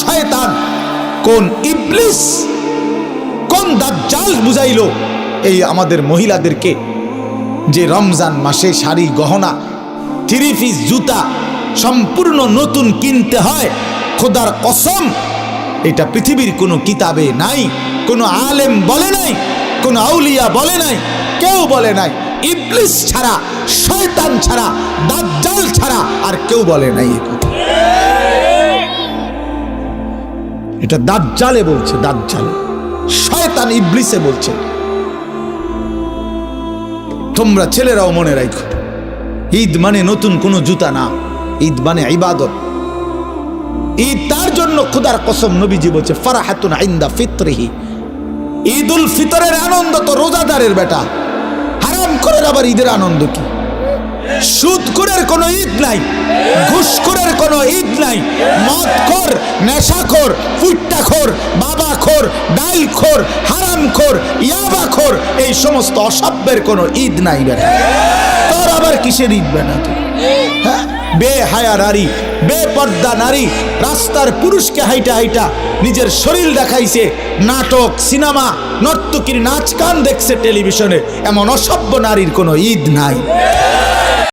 শয়তান, কোন ইবলিস, কোন দাজ্জাল বুঝাইলো এই আমাদের মহিলাদেরকে যে রমজান মাসে শাড়ি গহনা 3 পিস জুতা সম্পূর্ণ নতুন কিনতে হয়? খোদার কসম, এটা পৃথিবীর কোনো কিতাবে নাই, কোনো আলেম বলে নাই, কোনো আউলিয়া বলে নাই, কেউ বলে নাই। ইবলিস ছাড়া, শয়তান ছাড়া, দাজ্জাল ছাড়া আর কেউ বলে নাই। এটা দাজ্জালে বলছে, দাজ্জাল, শয়তান ইবলিসে বলছে। তোমরা ছেলেরাও মনে রাখো, ঈদ মানে নতুন কোনো জুতা না, ঈদ মানে ইবাদত। ঈদ তার জন্য খোদার কসম নবীজি বলছে ফারাহাতুন ইনদা ফিতরিহি, ঈদুল ফিতরের আনন্দ তো রোজাদারের বেটা, হারাম করে আবার ঈদের আনন্দ কি? সুদখোরের কোনো ঈদ নাই, ঘুষখোরের কোনো ঈদ নাই, মদখোর, নেশাখোর, ফুট্টাখোর, বাবাখোর, ডাইলখোর, হারামখোর, ইয়াবাখোর, এই সমস্ত অসভ্যের কোনো ঈদ নাই বেটা। তোর আবার কিসের ঈদ বেটা? হ্যাঁ, বেহায়া নারী, বেপর্দা নারী রাস্তার পুরুষকে হাইটা হাইটা নিজের শরীর দেখাইছে, নাটক, সিনেমা, নর্তকীর নাচ গান দেখছে টেলিভিশনে, এমন অসভ্য নারীর কোনো ঈদ নাই।